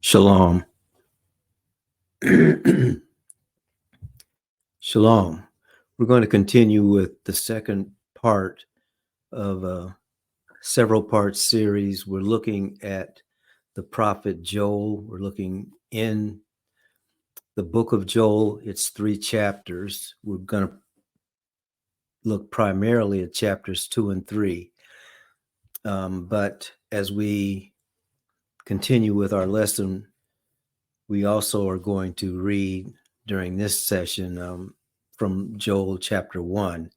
Shalom. Shalom. We're going to continue with the second part of a several part series. We're looking at the prophet Joel. We're looking in the book of Joel. It's 3 chapters. We're going to look primarily at chapters 2 and 3. But as we continue with our lesson, we also are going to read during this session from Joel chapter 1.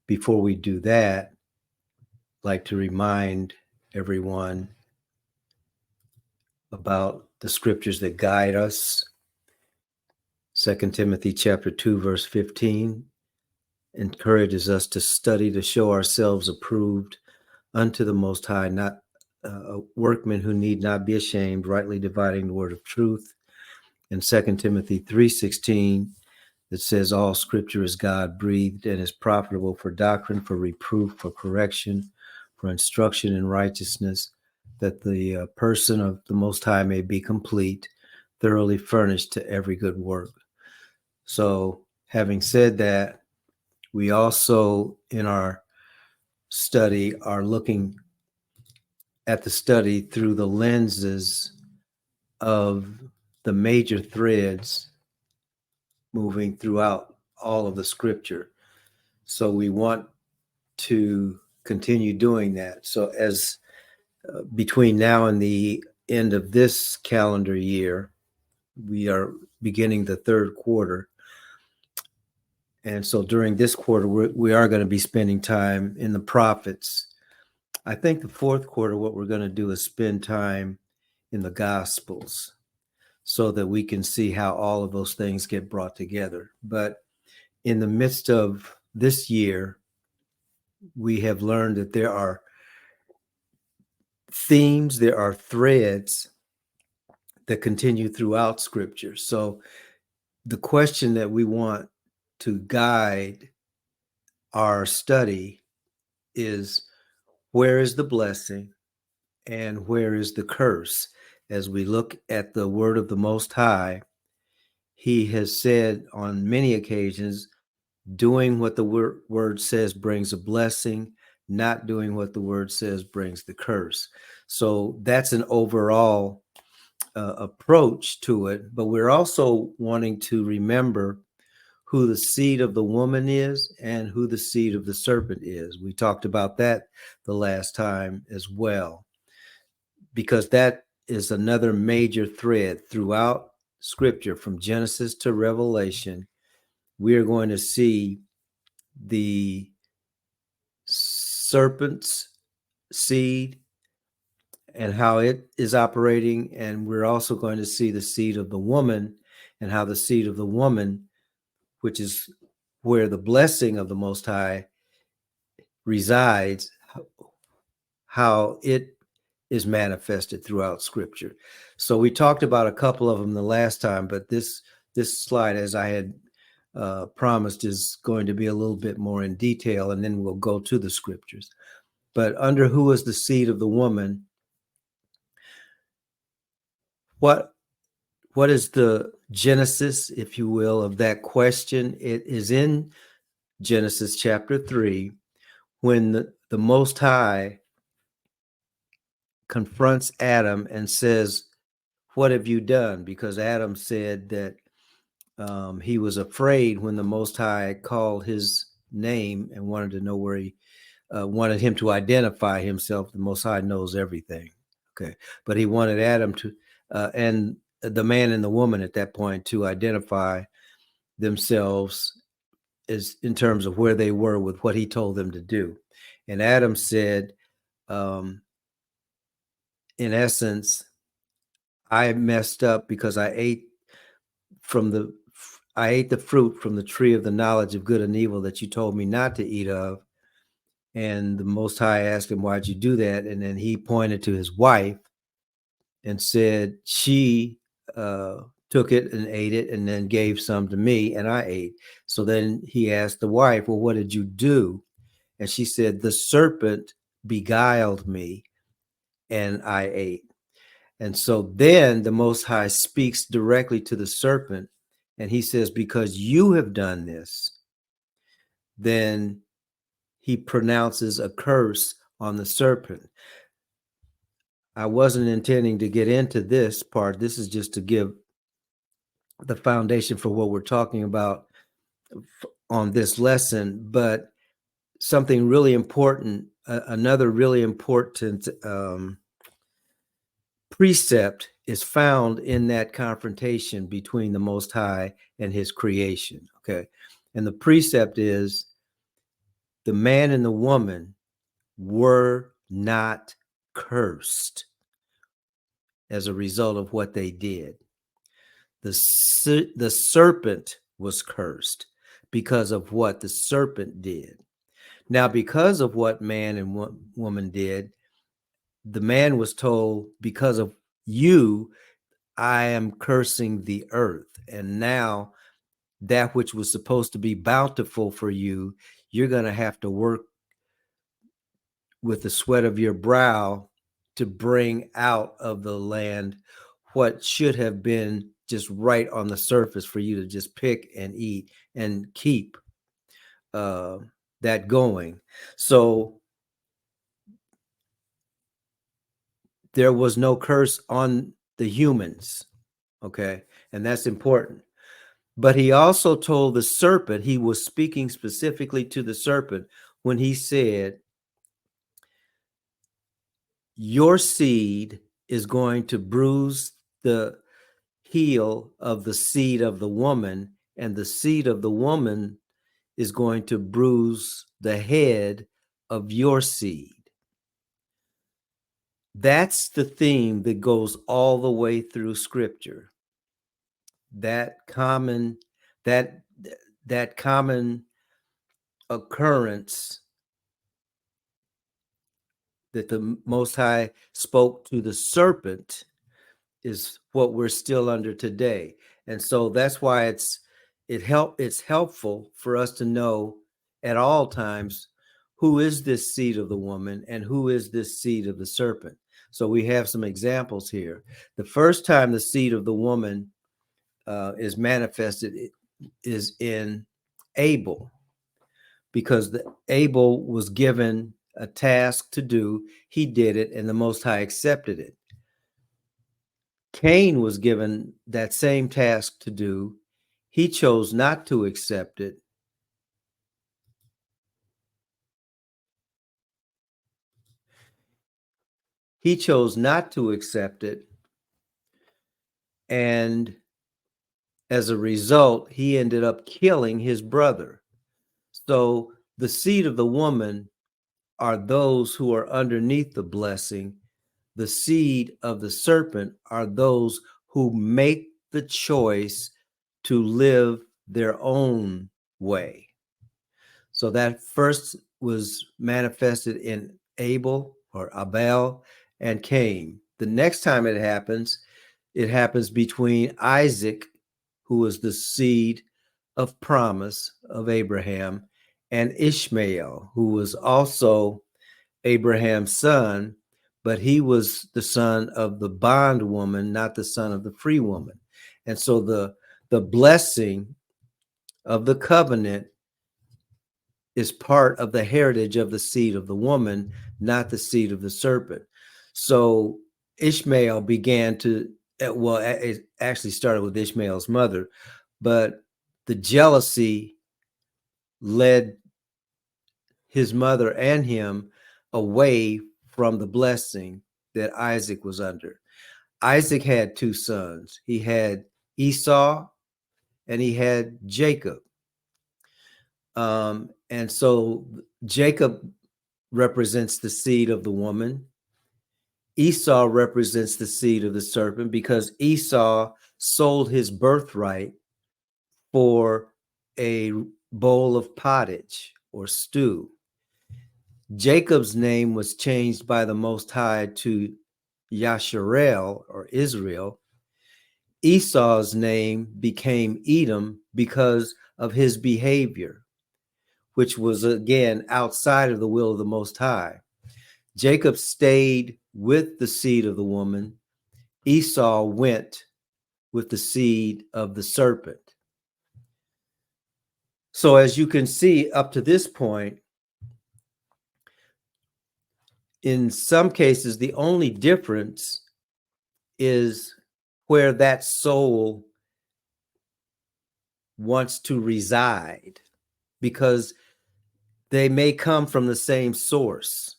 Before we do that, I'd like to remind everyone about the scriptures that guide us. 2 Timothy chapter 2, verse 15 encourages us to study to show ourselves approved unto the Most High, not workmen who need not be ashamed, rightly dividing the word of truth. In 2 Timothy 3:16, that says all scripture is God-breathed and is profitable for doctrine, for reproof, for correction, for instruction in righteousness, that the person of the Most High may be complete, thoroughly furnished to every good work. So, having said that, we also, in our study, are looking at the study through the lenses of the major threads moving throughout all of the scripture. So we want to continue doing that. So as between now and the end of this calendar year, we are beginning the third quarter. And so during this quarter, we are going to be spending time in the prophets. I think the fourth quarter, what we're going to do is spend time in the Gospels so that we can see how all of those things get brought together. But in the midst of this year, we have learned that there are themes, there are threads that continue throughout Scripture. So the question that we want to guide our study is, where is the blessing and where is the curse? As we look at the word of the Most High, he has said on many occasions, doing what the word says brings a blessing, not doing what the word says brings the curse. So that's an overall approach to it. But we're also wanting to remember who the seed of the woman is and who the seed of the serpent is. We talked about that the last time as well, because that is another major thread throughout Scripture from Genesis to Revelation. We are going to see the serpent's seed and how it is operating, and we're also going to see the seed of the woman and how the seed of the woman, which is where the blessing of the Most High resides, how it is manifested throughout Scripture. So we talked about a couple of them the last time, but this slide, as I had promised, is going to be a little bit more in detail, and then we'll go to the Scriptures. But under who is the seed of the woman, what is the genesis, if you will, of that question? It is in Genesis chapter 3, when the Most High confronts Adam and says, what have you done? Because Adam said that he was afraid when the Most High called his name and wanted to know where he wanted him to identify himself. The Most High knows everything. Okay. But he wanted Adam to, and the man and the woman at that point, to identify themselves as in terms of where they were with what he told them to do. And Adam said, in essence, I messed up because I ate the fruit from the tree of the knowledge of good and evil that you told me not to eat of. And the Most High asked him, why'd you do that? And then he pointed to his wife and said, she took it and ate it and then gave some to me and I ate. So then he asked the wife, well, what did you do? And she said, the serpent beguiled me and I ate. And so then the Most High speaks directly to the serpent, and he says, because you have done this, then he pronounces a curse on the serpent. I wasn't intending to get into this part. This is just to give the foundation for what we're talking about on this lesson. But something really important, another really important precept is found in that confrontation between the Most High and his creation. Okay. And the precept is the man and the woman were not cursed as a result of what they did. The serpent was cursed because of what the serpent did. Now, because of what man and woman did, the man was told, because of you, I am cursing the earth. And now that which was supposed to be bountiful for you, you're going to have to work with the sweat of your brow to bring out of the land what should have been just right on the surface for you to just pick and eat and keep that going. So there was no curse on the humans. Okay. And that's important. But he also told the serpent, he was speaking specifically to the serpent when he said, your seed is going to bruise the heel of the seed of the woman, and the seed of the woman is going to bruise the head of your seed. That's the theme that goes all the way through scripture. That common occurrence that the Most High spoke to the serpent is what we're still under today. And so that's why it's helpful for us to know at all times who is this seed of the woman and who is this seed of the serpent. So we have some examples here. The first time the seed of the woman is manifested is in Abel, because Abel was given a task to do. He did it, and the Most High accepted it. Cain was given that same task to do. He chose not to accept it. He chose not to accept it. And as a result, he ended up killing his brother. So the seed of the woman are those who are underneath the blessing. The seed of the serpent are those who make the choice to live their own way. So that first was manifested in Abel or Abel and Cain. The next time it happens between Isaac, who was the seed of promise of Abraham, and Ishmael, who was also Abraham's son, but he was the son of the bondwoman, not the son of the free woman. And so the blessing of the covenant is part of the heritage of the seed of the woman, not the seed of the serpent. So Ishmael began to, well, it actually started with Ishmael's mother, but the jealousy led his mother and him away from the blessing that Isaac was under. Isaac had two sons. He had Esau and he had Jacob. And so Jacob represents the seed of the woman. Esau represents the seed of the serpent, because Esau sold his birthright for a bowl of pottage or stew. Jacob's name was changed by the Most High to Yasharel or Israel. Esau's name became Edom because of his behavior, which was again outside of the will of the Most High. Jacob stayed with the seed of the woman, Esau went with the seed of the serpent. So as you can see up to this point, in some cases, the only difference is where that soul wants to reside, because they may come from the same source.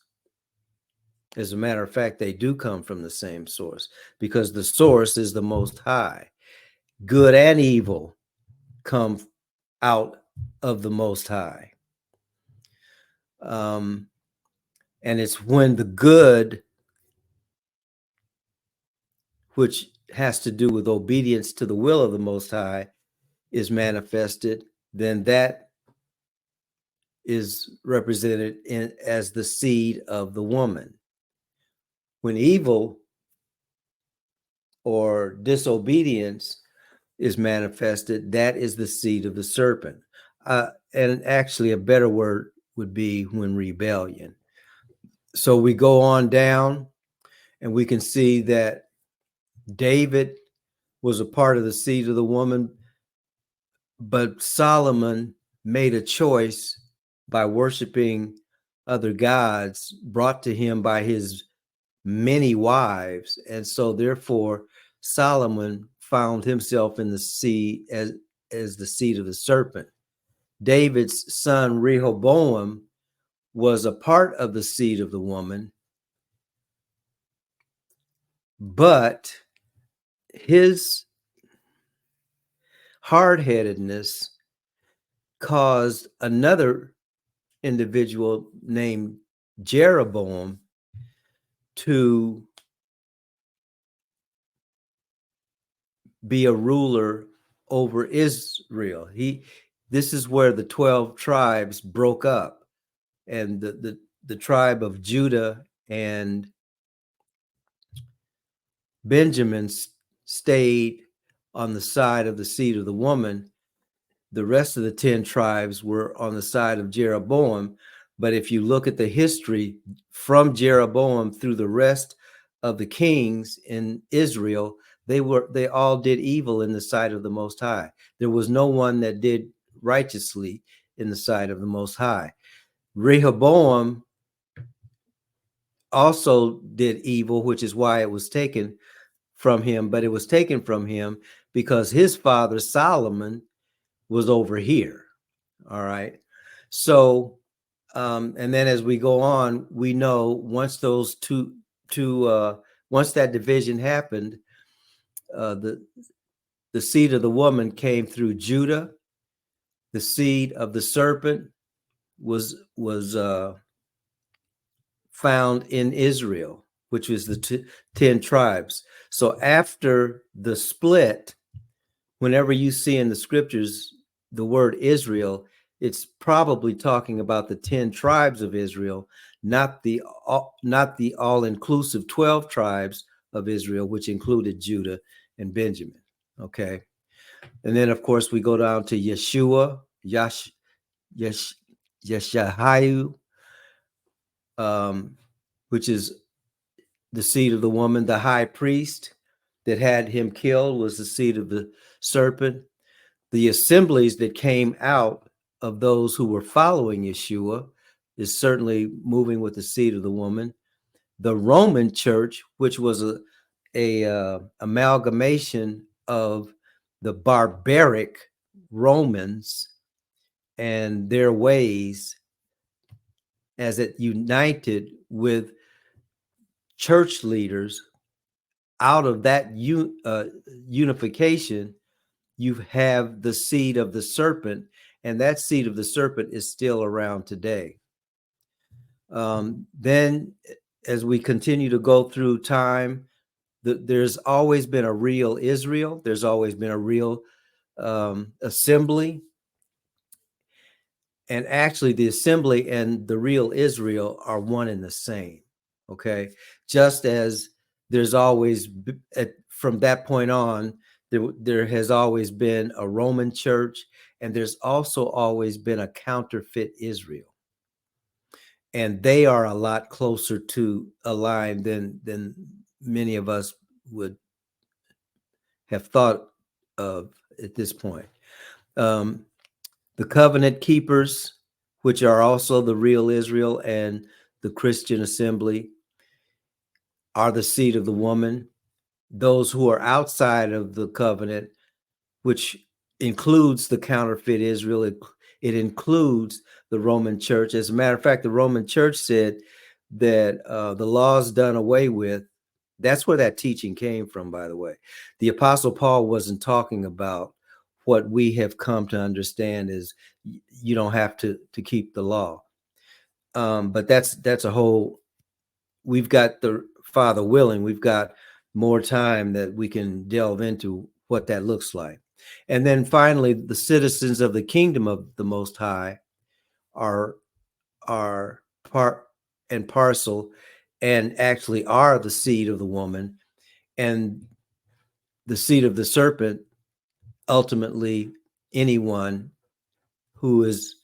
As a matter of fact, they do come from the same source, because the source is the Most High. Good and evil come out of the Most High. And it's when the good, which has to do with obedience to the will of the Most High, is manifested, then that is represented as the seed of the woman. When evil or disobedience is manifested, that is the seed of the serpent. And actually, a better word would be when rebellion. So we go on down, and we can see that David was a part of the seed of the woman, but Solomon made a choice by worshiping other gods brought to him by his many wives. And so therefore Solomon found himself in the seed as the seed of the serpent. David's son Rehoboam was a part of the seed of the woman, but his hard-headedness caused another individual named Jeroboam to be a ruler over Israel. This is where the 12 tribes broke up, and the tribe of Judah and Benjamin stayed on the side of the seed of the woman. The rest of the 10 tribes were on the side of Jeroboam. But if you look at the history from Jeroboam through the rest of the kings in Israel, they all did evil in the sight of the Most High. There was no one that did righteously in the sight of the Most High. Rehoboam also did evil, which is why it was taken from him, but it was taken from him because his father Solomon was over here. All right. So, and then as we go on, we know once those once that division happened, the seed of the woman came through Judah. The seed of the serpent was found in Israel, which was the 10 tribes. So after the split, whenever you see in the scriptures the word Israel, it's probably talking about the 10 tribes of Israel, not the all-inclusive 12 tribes of Israel, which included Judah and Benjamin. Okay. And then, of course, we go down to Yeshua, Yeshahiah, which is the seed of the woman. The high priest that had him killed was the seed of the serpent. The assemblies that came out of those who were following Yeshua is certainly moving with the seed of the woman. The Roman church, which was a amalgamation of the barbaric Romans and their ways, as it united with church leaders, out of that unification, you have the seed of the serpent, and that seed of the serpent is still around today. Then, as we continue to go through time, there's always been a real Israel. There's always been a real assembly. And actually, the assembly and the real Israel are one and the same. Okay. Just as there's always, from that point on, there has always been a Roman church, and there's also always been a counterfeit Israel. And they are a lot closer to aligned than many of us would have thought of at this point. The covenant keepers, which are also the real Israel and the Christian assembly, are the seed of the woman. Those who are outside of the covenant, which includes the counterfeit Israel, it includes the Roman church. As a matter of fact, the Roman church said that the law is done away with. That's where that teaching came from, by the way. The Apostle Paul wasn't talking about what we have come to understand is you don't have to keep the law. But that's a whole, we've got, the Father willing, we've got more time that we can delve into what that looks like. And then finally, the citizens of the kingdom of the Most High are part and parcel, and actually are the seed of the woman, and the seed of the serpent, ultimately anyone who is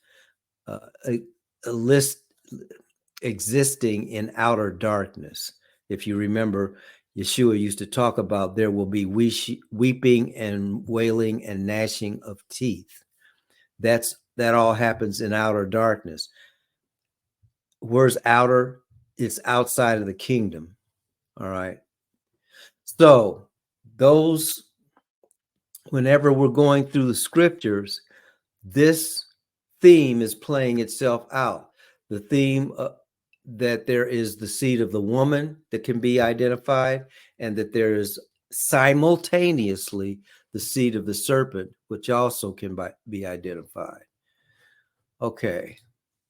a list existing in outer darkness. If you remember, Yeshua used to talk about there will be weeping and wailing and gnashing of teeth. That all happens in outer darkness. Where's outer? It's outside of the kingdom. All right. So those, whenever we're going through the scriptures, this theme is playing itself out. The theme that there is the seed of the woman that can be identified, and that there is simultaneously the seed of the serpent, which also can be identified. Okay,